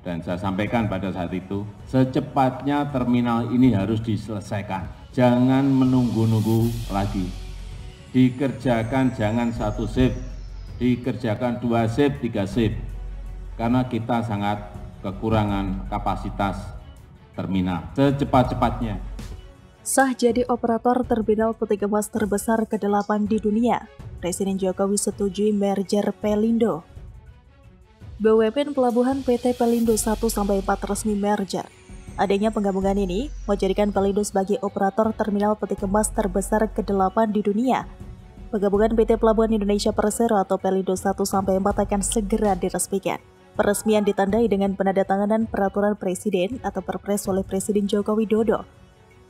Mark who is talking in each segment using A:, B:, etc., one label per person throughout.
A: Dan saya sampaikan pada saat itu, secepatnya terminal ini harus diselesaikan. Jangan menunggu-nunggu lagi. Dikerjakan jangan 1 shift, dikerjakan 2 shift, 3 shift. Karena kita sangat kekurangan kapasitas terminal. Secepat-cepatnya.
B: Sah jadi operator terminal peti kemas terbesar ke-8 di dunia. Presiden Jokowi setujui merger Pelindo. BUMN Pelabuhan PT Pelindo 1-4 resmi merger. Adanya penggabungan ini menjadikan Pelindo sebagai operator terminal peti kemas terbesar ke-8 di dunia. Penggabungan PT Pelabuhan Indonesia Persero atau Pelindo 1-4 akan segera diresmikan. Peresmian ditandai dengan penandatanganan peraturan presiden atau Perpres oleh Presiden Joko Widodo.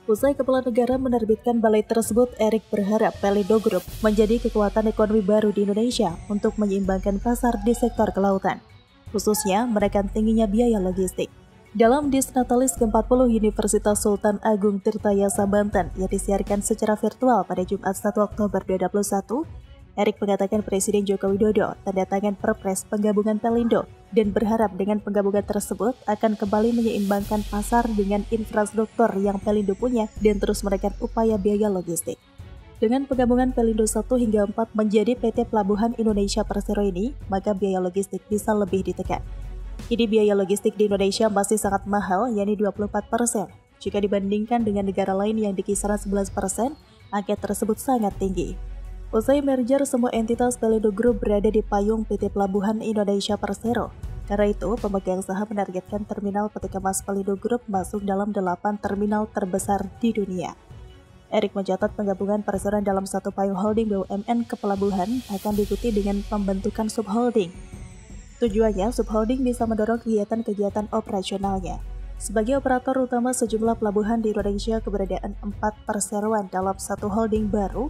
B: Usai Kepala Negara menerbitkan balai tersebut, Erick berharap Pelindo Group menjadi kekuatan ekonomi baru di Indonesia untuk menyeimbangkan pasar di sektor kelautan, khususnya menekan tingginya biaya logistik. Dalam Disnatalis ke-40 Universitas Sultan Agung Tirtayasa Banten yang disiarkan secara virtual pada Jumat 1 Oktober 2021, Erick mengatakan Presiden Joko Widodo tanda tangan Perpres penggabungan Pelindo dan berharap dengan penggabungan tersebut akan kembali menyeimbangkan pasar dengan infrastruktur yang Pelindo punya dan terus menekan upaya biaya logistik. Dengan penggabungan Pelindo 1 hingga 4 menjadi PT Pelabuhan Indonesia Persero ini, maka biaya logistik bisa lebih ditekan. Kini biaya logistik di Indonesia masih sangat mahal, yakni 24%. Jika dibandingkan dengan negara lain yang di kisaran 11%, angka tersebut sangat tinggi. Usai merger, semua entitas Pelindo Group berada di payung PT Pelabuhan Indonesia Persero. Karena itu, pemegang saham menargetkan terminal peti kemas Pelindo Group masuk dalam 8 terminal terbesar di dunia. Erick mencatat penggabungan Persero dalam satu payung holding BUMN kepelabuhan akan diikuti dengan pembentukan subholding. Tujuannya, subholding bisa mendorong kegiatan-kegiatan operasionalnya. Sebagai operator utama sejumlah pelabuhan di Indonesia, keberadaan 4 perseroan dalam satu holding baru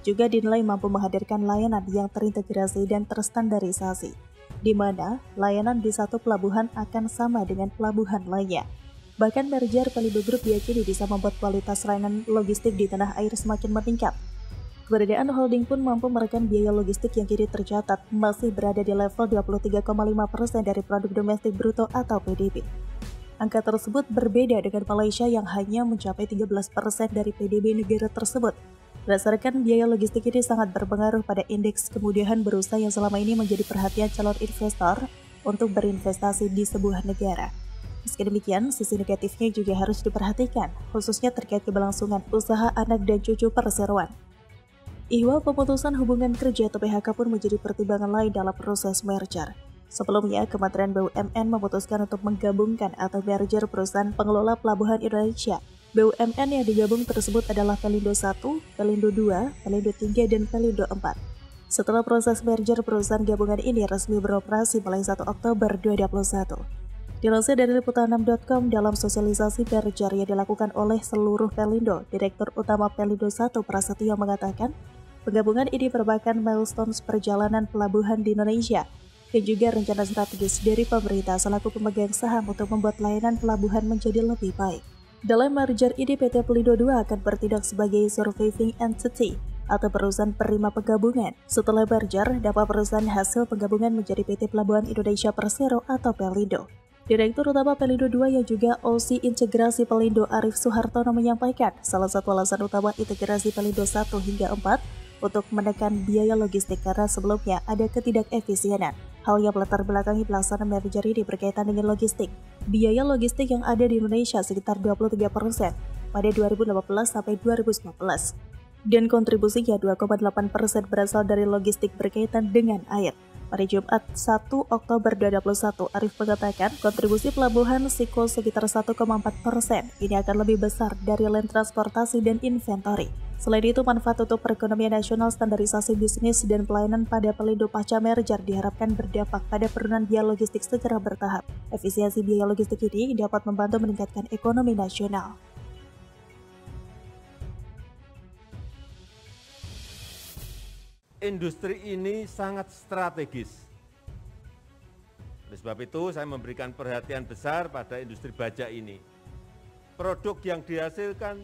B: juga dinilai mampu menghadirkan layanan yang terintegrasi dan terstandarisasi, di mana layanan di satu pelabuhan akan sama dengan pelabuhan lainnya. Bahkan merger Pelindo Group diyakini bisa membuat kualitas layanan logistik di tanah air semakin meningkat. Keberadaan holding pun mampu menekan biaya logistik yang kini tercatat masih berada di level 23,5% dari produk domestik bruto atau PDB. Angka tersebut berbeda dengan Malaysia yang hanya mencapai 13% dari PDB negara tersebut. Berdasarkan biaya logistik ini sangat berpengaruh pada indeks kemudahan berusaha yang selama ini menjadi perhatian calon investor untuk berinvestasi di sebuah negara. Meski demikian, sisi negatifnya juga harus diperhatikan, khususnya terkait keberlangsungan usaha anak dan cucu perseroan. Ihwal pemutusan hubungan kerja atau PHK pun menjadi pertimbangan lain dalam proses merger. Sebelumnya, Kementerian BUMN memutuskan untuk menggabungkan atau merger perusahaan pengelola pelabuhan Indonesia. BUMN yang digabung tersebut adalah Pelindo 1, Pelindo 2, Pelindo 3, dan Pelindo 4. Setelah proses merger, perusahaan gabungan ini resmi beroperasi mulai 1 Oktober 2021. Dilansir dari Liputan6.com, dalam sosialisasi merger yang dilakukan oleh seluruh Pelindo, Direktur Utama Pelindo 1 Prasetyo mengatakan, penggabungan ini merupakan milestone perjalanan pelabuhan di Indonesia dan juga rencana strategis dari pemerintah selaku pemegang saham untuk membuat layanan pelabuhan menjadi lebih baik. Dalam merger ini, PT Pelindo 2 akan bertindak sebagai surviving entity atau perusahaan penerima penggabungan. Setelah merger, dapat perusahaan hasil penggabungan menjadi PT Pelabuhan Indonesia Persero atau Pelindo. Direktur Utama Pelindo 2 yang juga OC Integrasi Pelindo Arif Suhartono menyampaikan, salah satu alasan utama integrasi Pelindo 1 hingga 4 untuk menekan biaya logistik karena sebelumnya ada ketidakefisienan. Hal yang melatar belakangi pelaksanaan merger ini berkaitan dengan logistik. Biaya logistik yang ada di Indonesia sekitar 23% pada 2018 sampai 2019. Dan kontribusinya 2,8% berasal dari logistik berkaitan dengan air. Pada Jumat 1 Oktober 2021, Arif mengatakan kontribusi pelabuhan Siko sekitar 1,4%. Ini akan lebih besar dari land transportasi dan inventory. Selain itu, manfaat untuk perekonomian nasional, standarisasi bisnis, dan pelayanan pada Pelindo pasca merger diharapkan berdampak pada penurunan biaya logistik secara bertahap. Efisiensi biaya logistik ini dapat membantu meningkatkan ekonomi nasional.
C: Industri ini sangat strategis. Oleh sebab itu, saya memberikan perhatian besar pada industri baja ini. Produk yang dihasilkan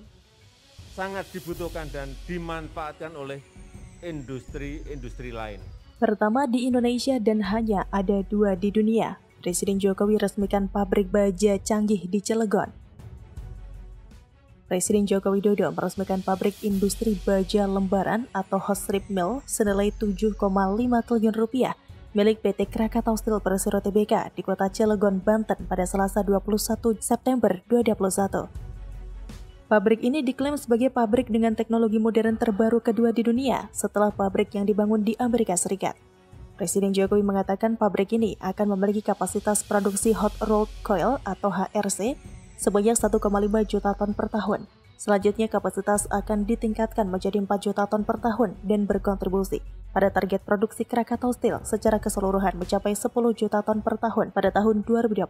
C: sangat dibutuhkan dan dimanfaatkan oleh industri-industri lain.
B: Pertama di Indonesia dan hanya ada 2 di dunia. Presiden Jokowi resmikan pabrik baja canggih di Cilegon. Presiden Joko Widodo meresmikan pabrik industri baja lembaran atau hot strip mill senilai 7,5 triliun rupiah milik PT Krakatau Steel Persero Tbk di kota Cilegon, Banten pada Selasa 21 September 2021. Pabrik ini diklaim sebagai pabrik dengan teknologi modern terbaru kedua di dunia setelah pabrik yang dibangun di Amerika Serikat. Presiden Jokowi mengatakan pabrik ini akan memiliki kapasitas produksi hot rolled coil atau HRC sebanyak 1,5 juta ton per tahun. Selanjutnya kapasitas akan ditingkatkan menjadi 4 juta ton per tahun dan berkontribusi pada target produksi Krakatau Steel secara keseluruhan mencapai 10 juta ton per tahun pada tahun 2025.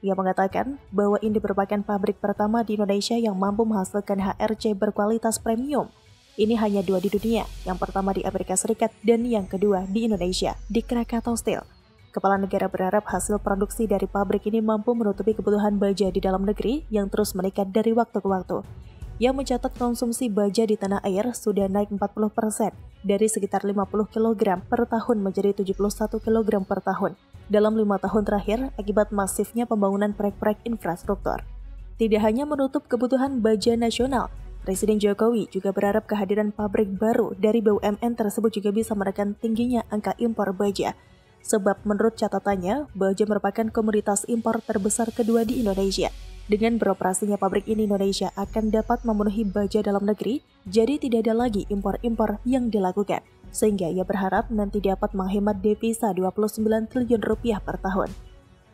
B: Ia mengatakan bahwa ini merupakan pabrik pertama di Indonesia yang mampu menghasilkan HRC berkualitas premium. Ini hanya 2 di dunia, yang pertama di Amerika Serikat dan yang kedua di Indonesia, di Krakatau Steel. Kepala negara berharap hasil produksi dari pabrik ini mampu menutupi kebutuhan baja di dalam negeri yang terus meningkat dari waktu ke waktu. Ia mencatat konsumsi baja di tanah air sudah naik 40% dari sekitar 50 kg per tahun menjadi 71 kg per tahun dalam 5 tahun terakhir akibat masifnya pembangunan proyek-proyek infrastruktur. Tidak hanya menutup kebutuhan baja nasional, Presiden Jokowi juga berharap kehadiran pabrik baru dari BUMN tersebut juga bisa menekan tingginya angka impor baja. Sebab menurut catatannya, baja merupakan komoditas impor terbesar kedua di Indonesia. Dengan beroperasinya pabrik ini, Indonesia akan dapat memenuhi baja dalam negeri, jadi tidak ada lagi impor-impor yang dilakukan. Sehingga ia berharap nanti dapat menghemat devisa 29 triliun rupiah per tahun.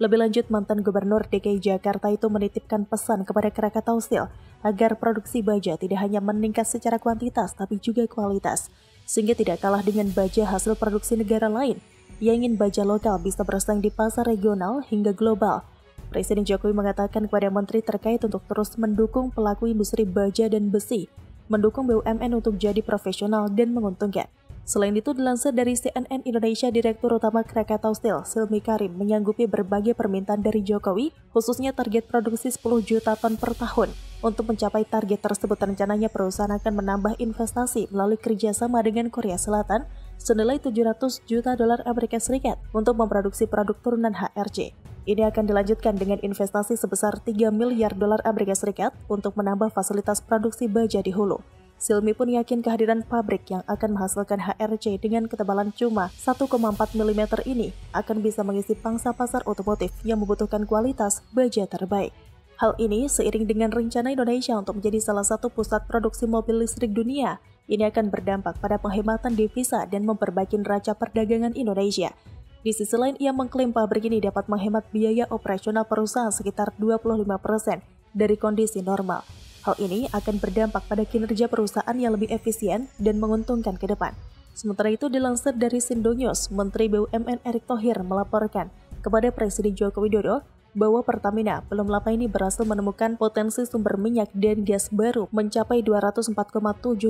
B: Lebih lanjut, mantan Gubernur DKI Jakarta itu menitipkan pesan kepada Krakatau Steel agar produksi baja tidak hanya meningkat secara kuantitas tapi juga kualitas, sehingga tidak kalah dengan baja hasil produksi negara lain. Ia ingin baja lokal bisa bersaing di pasar regional hingga global. Presiden Jokowi mengatakan kepada menteri terkait untuk terus mendukung pelaku industri baja dan besi, mendukung BUMN untuk jadi profesional dan menguntungkan. Selain itu, dilansir dari CNN Indonesia, Direktur Utama Krakatau Steel, Silmi Karim, menyanggupi berbagai permintaan dari Jokowi, khususnya target produksi 10 juta ton per tahun. Untuk mencapai target tersebut, rencananya perusahaan akan menambah investasi melalui kerjasama dengan Korea Selatan senilai 700 juta dolar Amerika Serikat untuk memproduksi produk turunan HRC. Ini akan dilanjutkan dengan investasi sebesar 3 miliar dolar Amerika Serikat untuk menambah fasilitas produksi baja di hulu. Silmi pun yakin kehadiran pabrik yang akan menghasilkan HRC dengan ketebalan cuma 1,4 mm ini akan bisa mengisi pangsa pasar otomotif yang membutuhkan kualitas baja terbaik. Hal ini seiring dengan rencana Indonesia untuk menjadi salah satu pusat produksi mobil listrik dunia. Ini akan berdampak pada penghematan devisa dan memperbaiki neraca perdagangan Indonesia. Di sisi lain, ia mengklaim pabrik ini dapat menghemat biaya operasional perusahaan sekitar 25% dari kondisi normal. Hal ini akan berdampak pada kinerja perusahaan yang lebih efisien dan menguntungkan ke depan. Sementara itu, dilansir dari Sindonews, Menteri BUMN Erick Thohir melaporkan kepada Presiden Joko Widodo bahwa Pertamina belum lama ini berhasil menemukan potensi sumber minyak dan gas baru mencapai 204,7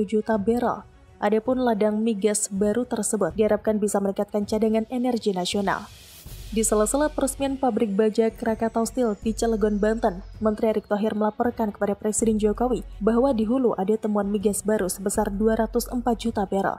B: juta barrel. Adapun ladang migas baru tersebut diharapkan bisa meningkatkan cadangan energi nasional. Di sela-sela peresmian pabrik baja Krakatau Steel di Cilegon, Banten, Menteri Erick Thohir melaporkan kepada Presiden Jokowi bahwa di hulu ada temuan migas baru sebesar 204 juta barrel.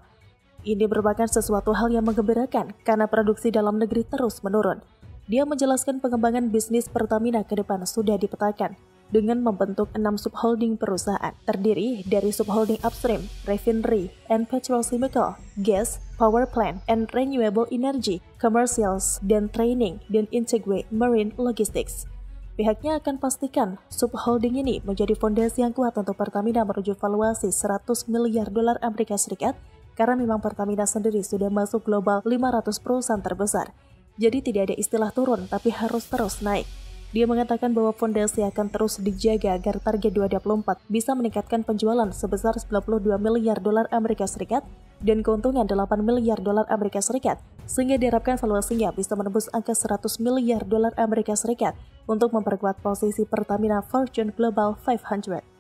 B: Ini merupakan sesuatu hal yang menggembirakan karena produksi dalam negeri terus menurun. Dia menjelaskan pengembangan bisnis Pertamina ke depan sudah dipetakan dengan membentuk 6 subholding perusahaan, terdiri dari subholding upstream, refinery, and petrochemical, gas, power plant, and renewable energy, commercials, dan training, dan integrate marine logistics. Pihaknya akan pastikan subholding ini menjadi fondasi yang kuat untuk Pertamina menuju valuasi 100 miliar dolar Amerika Serikat karena memang Pertamina sendiri sudah masuk global 500 perusahaan terbesar. Jadi tidak ada istilah turun, tapi harus terus naik. Dia mengatakan bahwa fondasi akan terus dijaga agar target 2024 bisa meningkatkan penjualan sebesar 92 miliar dolar Amerika Serikat dan keuntungan 8 miliar dolar Amerika Serikat, sehingga diharapkan valuasinya bisa menembus angka 100 miliar dolar Amerika Serikat untuk memperkuat posisi Pertamina Fortune Global 500.